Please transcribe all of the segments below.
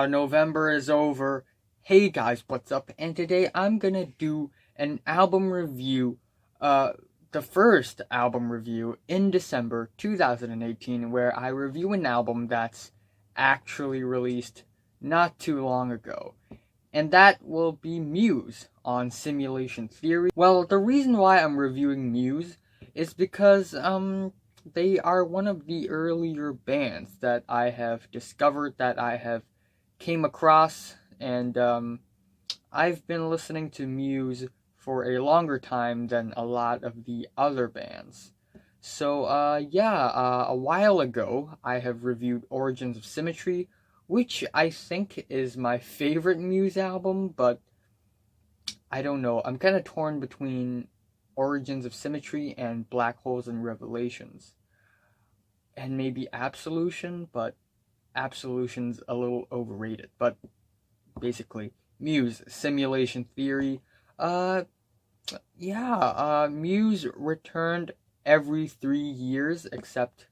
November is over. Hey guys, what's up? And today I'm gonna do an album review, the first album review in December 2018, where I review an album that's actually released not too long ago. And that will be Muse on Simulation Theory. Well, the reason why I'm reviewing Muse is because, they are one of the earlier bands that I have discovered, that I have came across, and I've been listening to Muse for a longer time than a lot of the other bands. So, a while ago, I have reviewed Origins of Symmetry, which I think is my favorite Muse album, but I don't know. I'm kind of torn between Origins of Symmetry and Black Holes and Revelations. And maybe Absolution, but Absolution's a little overrated. But basically, Muse, Simulation Theory. Muse returned every 3 years except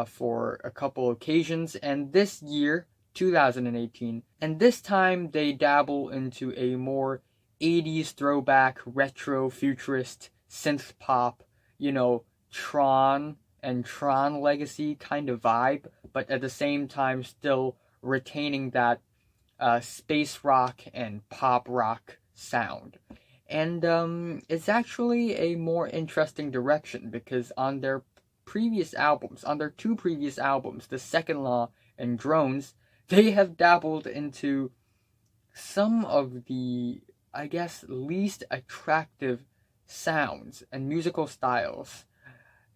for a couple occasions. And this year, 2018, and this time they dabble into a more 80s throwback, retro, futurist, synth pop, Tron and Tron Legacy kind of vibe, but at the same time still retaining that space rock and pop rock sound. And it's actually a more interesting direction, because on their two previous albums, The Second Law and Drones, they have dabbled into some of the, I guess, least attractive sounds and musical styles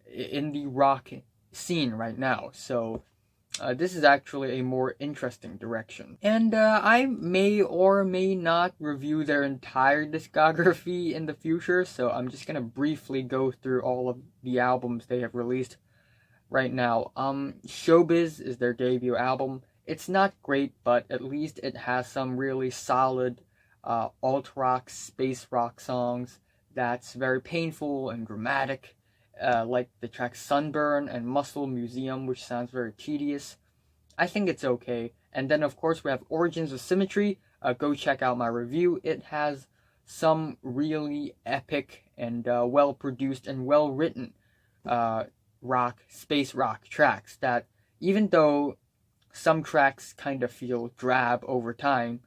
in the rock scene right now. So this is actually a more interesting direction. And I may or may not review their entire discography in the future, so I'm just gonna briefly go through all of the albums they have released right now. Showbiz is their debut album. It's not great, but at least it has some really solid alt rock, space rock songs that's very painful and dramatic, like the track Sunburn and Muscle Museum, which sounds very tedious. I think it's okay. And then, of course, we have Origins of Symmetry. Go check out my review. It has some really epic and well-produced and well-written space rock tracks that, even though some tracks kind of feel drab over time,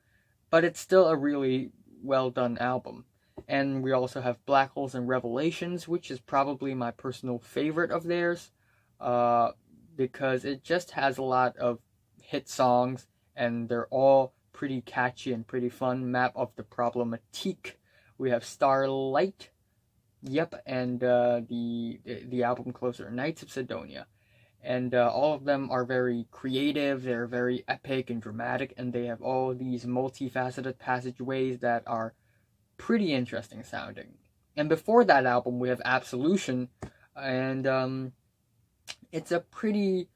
but it's still a really well-done album. And we also have Black Holes and Revelations, which is probably my personal favorite of theirs, because it just has a lot of hit songs, and they're all pretty catchy and pretty fun. Map of the Problematique. We have Starlight, and the album closer, Knights of Sidonia. And all of them are very creative, they're very epic and dramatic, and they have all these multifaceted passageways that are pretty interesting sounding. And before that album, we have Absolution, and it's a pretty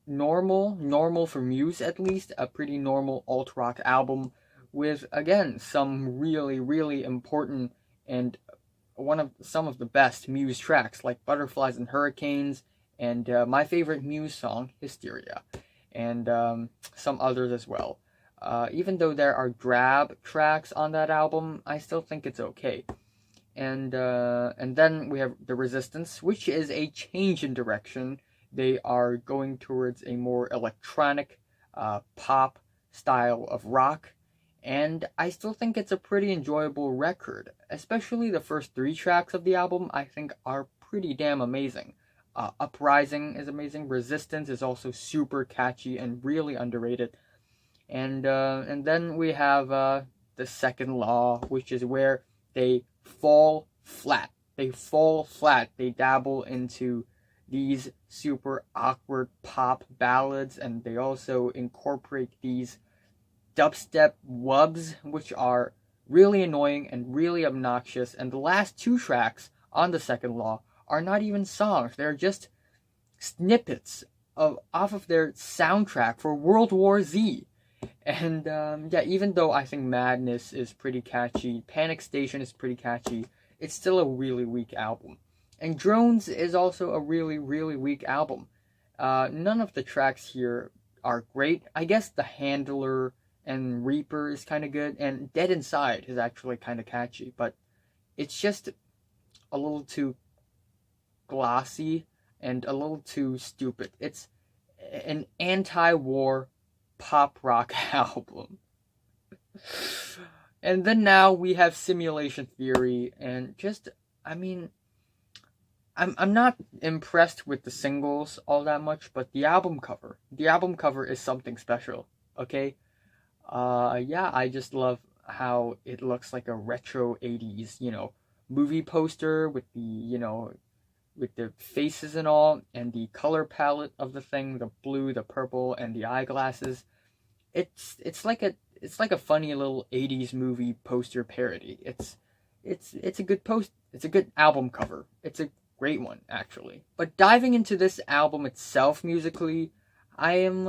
normal for Muse at least, a pretty normal alt-rock album with, again, some really, really important and some of the best Muse tracks, like Butterflies and Hurricanes, and my favorite Muse song, Hysteria, and some others as well. Even though there are drab tracks on that album, I still think it's okay. And then we have The Resistance, which is a change in direction. They are going towards a more electronic pop style of rock, and I still think it's a pretty enjoyable record. Especially the first 3 tracks of the album, I think, are pretty damn amazing. Uprising is amazing. Resistance is also super catchy and really underrated. And then we have The Second Law, which is where they fall flat. They dabble into these super awkward pop ballads, and they also incorporate these dubstep wubs, which are really annoying and really obnoxious. And the last 2 tracks on The Second Law are not even songs. They're just snippets off of their soundtrack for World War Z. And even though I think Madness is pretty catchy, Panic Station is pretty catchy, it's still a really weak album. And Drones is also a really, really weak album. None of the tracks here are great. I guess The Handler and Reaper is kind of good, and Dead Inside is actually kind of catchy, but it's just a little too glossy and a little too stupid. It's an anti-war pop rock album. And then now we have Simulation Theory, and just, I mean, I'm not impressed with the singles all that much, but the album cover is something special, okay? Yeah, I just love how it looks like a retro 80s, movie poster with with the faces and all, and the color palette of the thing, the blue, the purple, and the eyeglasses. It's like a funny little 80s movie poster parody. It's a good it's a good album cover. It's a great one, actually. But diving into this album itself musically, I'm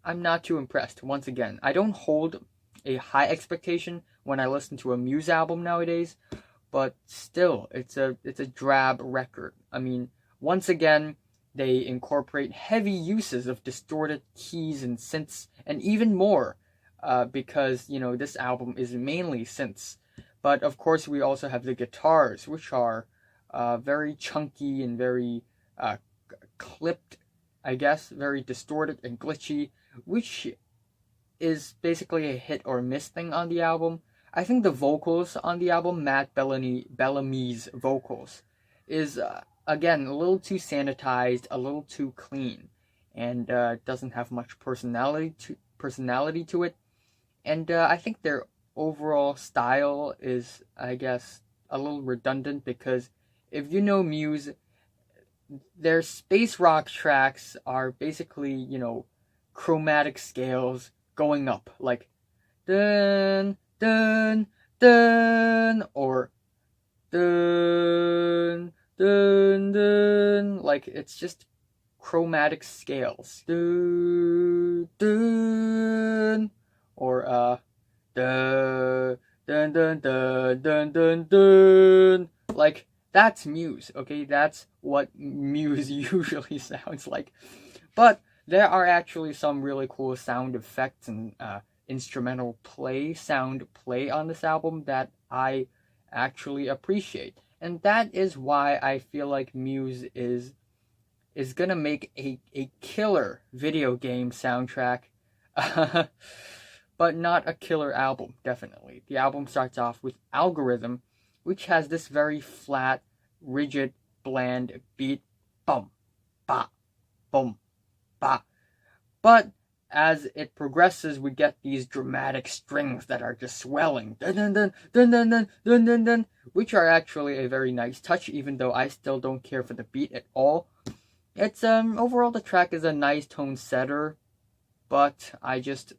not too impressed. Once again, I don't hold a high expectation when I listen to a Muse album nowadays, but still, it's a drab record. I mean, once again, they incorporate heavy uses of distorted keys and synths, and even more, because, this album is mainly synths. But of course, we also have the guitars, which are very chunky and very clipped, I guess, very distorted and glitchy, which is basically a hit or miss thing on the album. I think the vocals on the album, Matt Bellamy's vocals, is again a little too sanitized, a little too clean, and doesn't have much personality to it. And I think their overall style is, I guess, a little redundant, because if you know Muse, their space rock tracks are basically, chromatic scales going up, like dun dun dun, or dun dun dun, like it's just chromatic scales, dun dun, or dun dun dun dun dun dun dun, like that's Muse, okay? That's what Muse usually sounds like. But there are actually some really cool sound effects and instrumental sound play on this album that I actually appreciate. And that is why I feel like Muse is gonna make a killer video game soundtrack, but not a killer album, definitely. The album starts off with Algorithm, which has this very flat, rigid, bland beat, bum, ba, bum, ba. But as it progresses, we get these dramatic strings that are just swelling, dun dun dun dun dun dun dun dun dun, which are actually a very nice touch, even though I still don't care for the beat at all. It's overall the track is a nice tone setter, but I just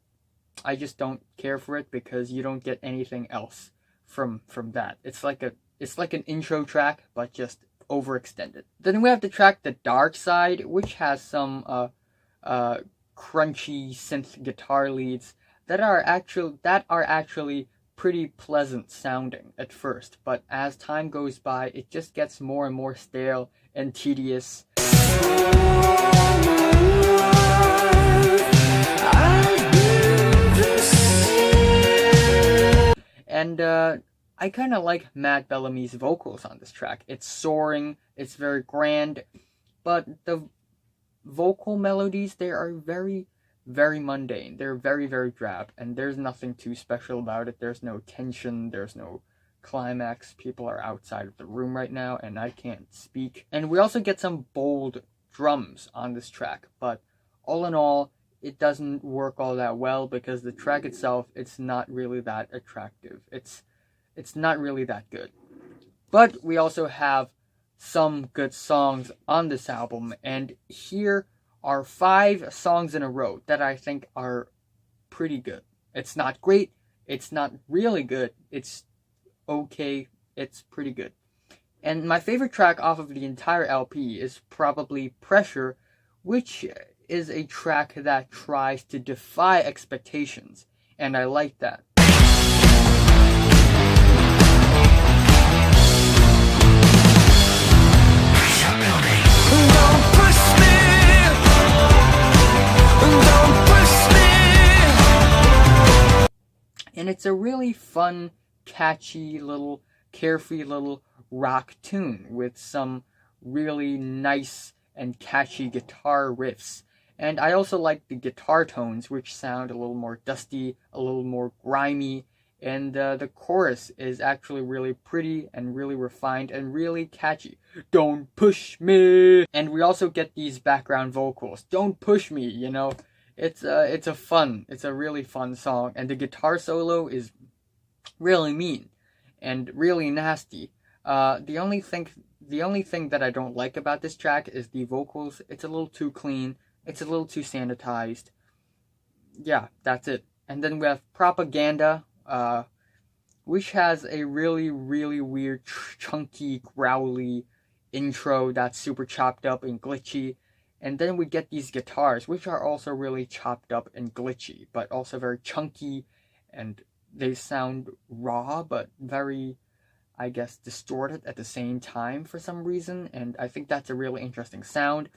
don't care for it because you don't get anything else from that. It's like an intro track, but just overextended. Then we have the track The Dark Side, which has some crunchy synth guitar leads that are actually pretty pleasant sounding at first, but as time goes by, it just gets more and more stale and tedious. And I kind of like Matt Bellamy's vocals on this track. It's soaring, it's very grand, but the vocal melodies, they are very, very mundane. They're very, very drab, and there's nothing too special about it. There's no tension, there's no climax. People are outside of the room right now, and I can't speak. And we also get some bold drums on this track, but all in all, it doesn't work all that well because the track itself, it's not really that attractive. It's not really that good. But we also have some good songs on this album, and here are 5 songs in a row that I think are pretty good. It's not great, it's not really good, it's okay, it's pretty good. And my favorite track off of the entire LP is probably Pressure, which is a track that tries to defy expectations, and I like that. Don't push me. And it's a really fun, catchy little, carefree little rock tune with some really nice and catchy guitar riffs. And I also like the guitar tones, which sound a little more dusty, a little more grimy. And the chorus is actually really pretty and really refined and really catchy. Don't push me! And we also get these background vocals. Don't push me, you know? It's a really fun song. And the guitar solo is really mean and really nasty. The only thing that I don't like about this track is the vocals. It's a little too clean. It's a little too sanitized. Yeah, that's it. And then we have Propaganda, which has a really, really weird, chunky, growly intro that's super chopped up and glitchy. And then we get these guitars, which are also really chopped up and glitchy, but also very chunky, and they sound raw, but very, I guess, distorted at the same time for some reason, and I think that's a really interesting sound.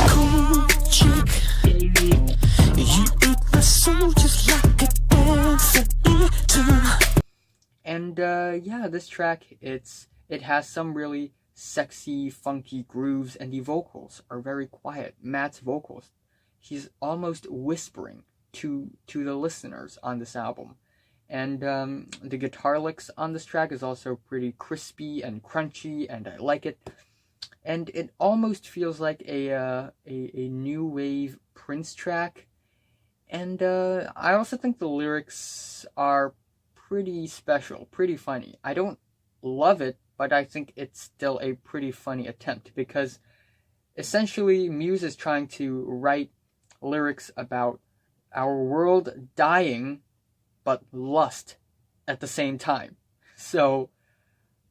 Cool chick, you eat my soul just like a dancer eater. And yeah, this track, it has some really sexy, funky grooves, and the vocals are very quiet. Matt's vocals, he's almost whispering to the listeners on this album. And the guitar licks on this track is also pretty crispy and crunchy, and I like it. And it almost feels like a new wave Prince track. And I also think the lyrics are pretty special, pretty funny. I don't love it, but I think it's still a pretty funny attempt, because essentially Muse is trying to write lyrics about our world dying, but lust at the same time. So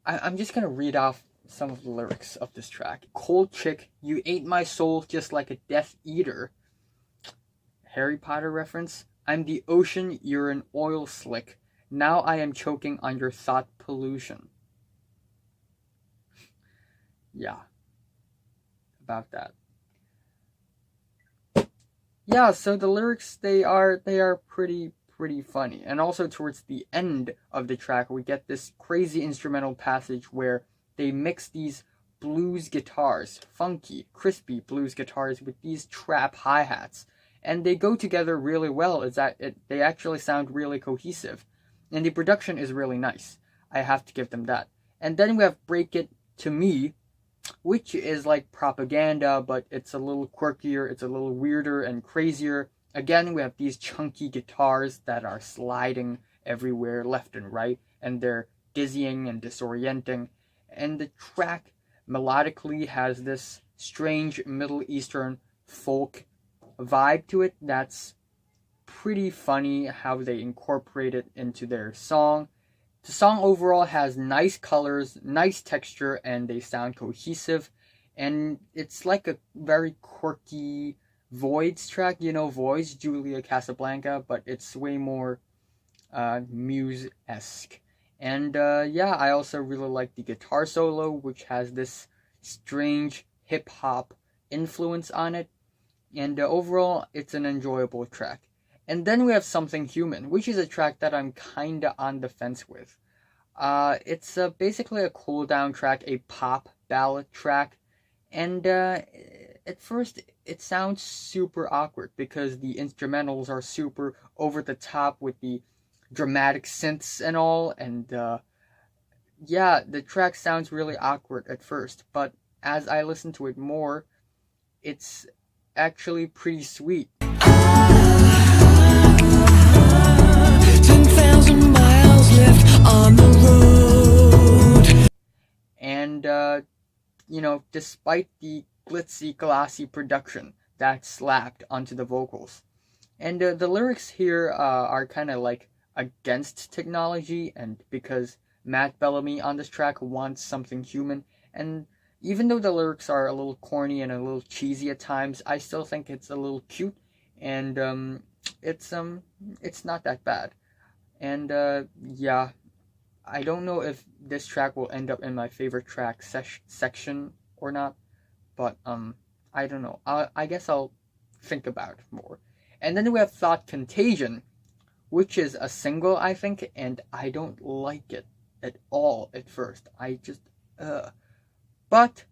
I'm just gonna read off some of the lyrics of this track. Cold chick, you ate my soul just like a Death Eater. Harry Potter reference. I'm the ocean, you're an oil slick. Now I am choking on your thought pollution. Yeah, about that. Yeah, so the lyrics, they are pretty funny. And also towards the end of the track, we get this crazy instrumental passage where they mix these blues guitars, funky, crispy blues guitars, with these trap hi-hats. And they go together really well. They actually sound really cohesive. And the production is really nice. I have to give them that. And then we have Break It To Me, which is like Propaganda, but it's a little quirkier, it's a little weirder and crazier. Again, we have these chunky guitars that are sliding everywhere, left and right, and they're dizzying and disorienting. And the track melodically has this strange Middle Eastern folk vibe to it that's pretty funny how they incorporate it into their song. The song overall has nice colors, nice texture, and they sound cohesive. And it's like a very quirky Voids track. You know Voids, Julia Casablanca, but it's way more Muse-esque. And yeah, I also really like the guitar solo, which has this strange hip-hop influence on it. And overall, it's an enjoyable track. And then we have Something Human, which is a track that I'm kinda on the fence with. It's basically a cool down track, a pop ballad track. And at first, it sounds super awkward because the instrumentals are super over the top with the dramatic synths and all. And yeah, the track sounds really awkward at first. But as I listen to it more, it's actually pretty sweet. 10,000 miles left on the road. And you know, despite the glitzy, glossy production that's slapped onto the vocals, and the lyrics here are kind of like against technology, and because Matt Bellamy on this track wants something human, and even though the lyrics are a little corny and a little cheesy at times, I still think it's a little cute, and it's not that bad. And yeah, I don't know if this track will end up in my favorite track section or not, but I don't know. I guess I'll think about it more. And then we have Thought Contagion, which is a single, I think, and I don't like it at all at first. I just, But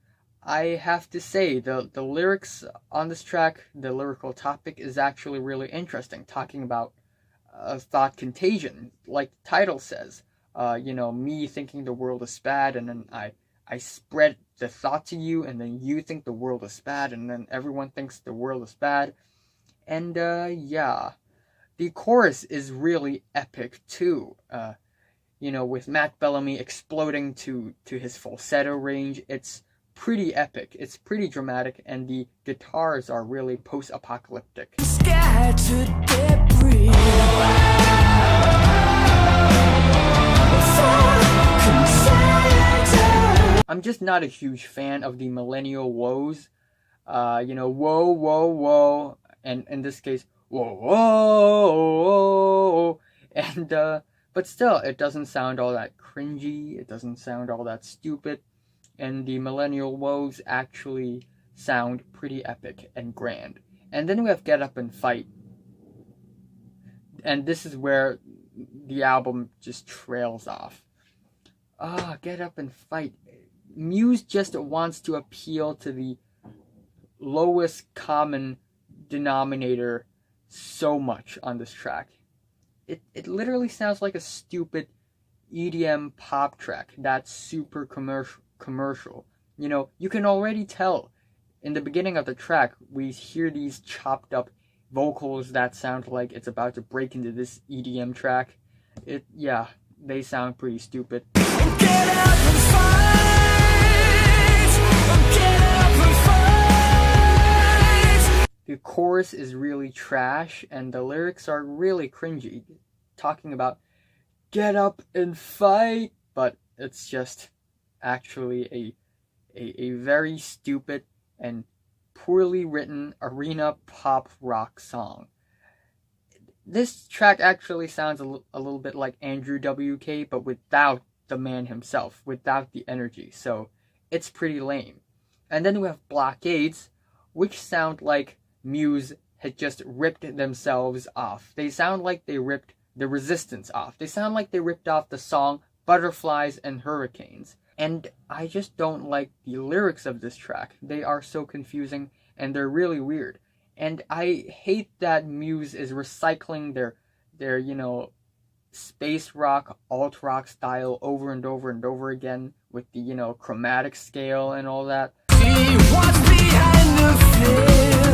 I have to say, the lyrics on this track, the lyrical topic is actually really interesting, talking about thought contagion, like the title says. Me thinking the world is bad, and then I spread the thought to you, and then you think the world is bad, and then everyone thinks the world is bad. And yeah, the chorus is really epic too. With Matt Bellamy exploding to his falsetto range, it's pretty epic. It's pretty dramatic, and the guitars are really post-apocalyptic. Scattered debris. I'm just not a huge fan of the millennial woes. Whoa, whoa, whoa, and in this case, whoa, whoa, whoa, and but still, it doesn't sound all that cringy. It doesn't sound all that stupid, and the millennial woes actually sound pretty epic and grand. And then we have Get Up and Fight, and this is where the album just trails off. Get Up and Fight. Muse just wants to appeal to the lowest common denominator so much on this track. It literally sounds like a stupid EDM pop track that's super commercial. You can already tell in the beginning of the track, we hear these chopped up vocals that sound like it's about to break into this EDM track. They sound pretty stupid. Get up and fight. Get up and fight. The chorus is really trash, and the lyrics are really cringy, talking about get up and fight, but it's just actually a very stupid and poorly written arena pop rock song. This track actually sounds a little bit like Andrew WK, but without the man himself, without the energy, so it's pretty lame. And then we have Blockades, which sound like Muse had just ripped themselves off. They sound like they ripped the Resistance off. They sound like they ripped off the song Butterflies and Hurricanes. And I just don't like the lyrics of this track. They are so confusing, and they're really weird. And I hate that Muse is recycling their space rock, alt rock style over and over and over again with the, chromatic scale and all that. See what's behind the veil.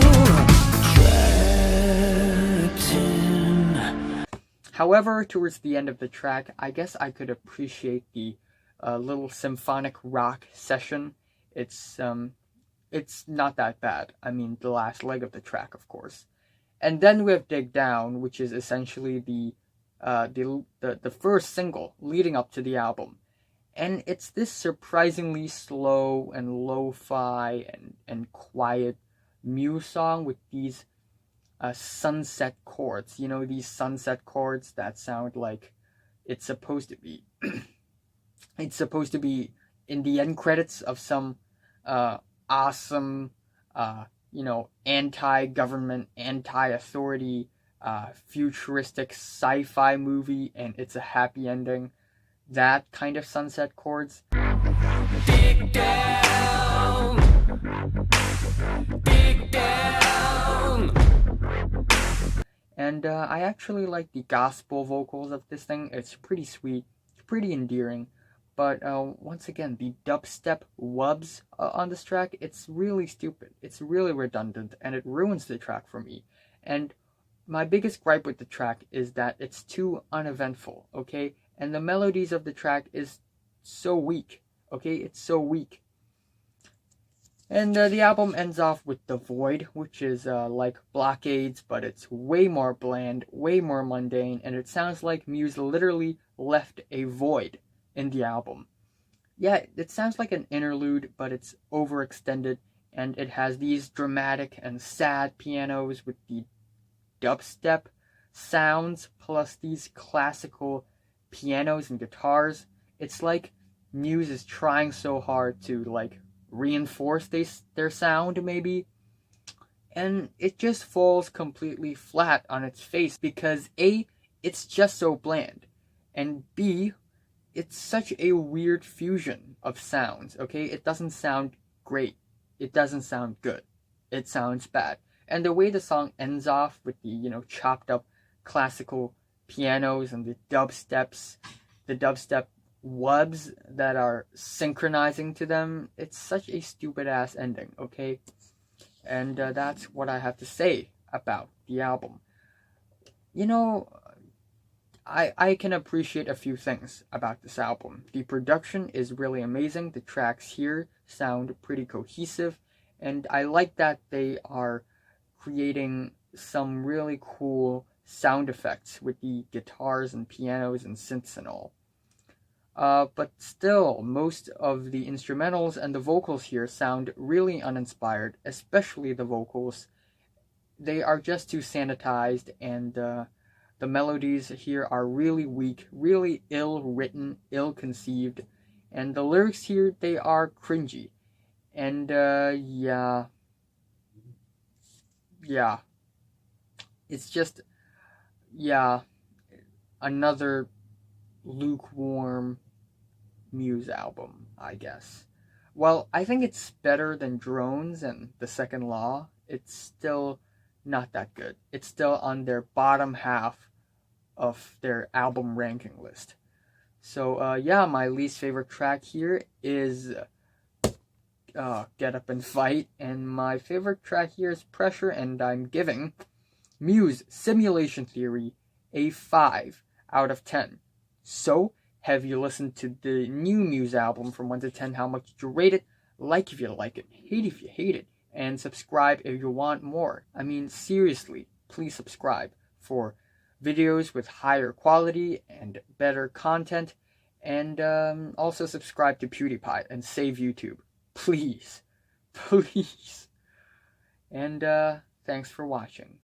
However, towards the end of the track, I guess I could appreciate the little symphonic rock session. It's not that bad. I mean, the last leg of the track, of course. And then we have Dig Down, which is essentially the first single leading up to the album. And it's this surprisingly slow and lo-fi and quiet Muse song with these sunset chords. These sunset chords that sound like it's supposed to be it's supposed to be in the end credits of some awesome anti-government, anti-authority futuristic sci-fi movie, and it's a happy ending. That kind of sunset chords. Dig down. Dig down. And I actually like the gospel vocals of this thing. It's pretty sweet, it's pretty endearing. But once again, the dubstep wubs on this track, it's really stupid. It's really redundant, and it ruins the track for me. And my biggest gripe with the track is that it's too uneventful, okay? And the melodies of the track is so weak, okay? It's so weak. And the album ends off with The Void, which is like Blockades, but it's way more bland, way more mundane, and it sounds like Muse literally left a void in the album. Yeah, it sounds like an interlude, but it's overextended, and it has these dramatic and sad pianos with the dubstep sounds, plus these classical pianos and guitars. It's like Muse is trying so hard to reinforce their sound, maybe, and it just falls completely flat on its face because A, it's just so bland. And B, it's such a weird fusion of sounds, okay? It doesn't sound great. It doesn't sound good. It sounds bad. And the way the song ends off with the, chopped up classical pianos and the dubstep wubs that are synchronizing to them, it's such a stupid ass ending, okay? And that's what I have to say about the album. I can appreciate a few things about this album. The production is really amazing. The tracks here sound pretty cohesive, and I like that they are creating some really cool sound effects with the guitars and pianos and synths and all. But still, most of the instrumentals and the vocals here sound really uninspired, especially the vocals. They are just too sanitized, and the melodies here are really weak, really ill-written, ill-conceived, and the lyrics here, they are cringy. And yeah, it's just, another lukewarm Muse album, I guess. Well, I think it's better than Drones and The Second Law. It's still not that good. It's still on their bottom half of their album ranking list. So my least favorite track here is Get Up and Fight, and my favorite track here is Pressure, and I'm giving Muse Simulation Theory a 5 out of 10. So, have you listened to the new Muse album from 1 to 10? How much did you rate it? Like if you like it, hate if you hate it, and subscribe if you want more. I mean, seriously, please subscribe for videos with higher quality and better content, and also subscribe to PewDiePie and save YouTube. Please. And thanks for watching.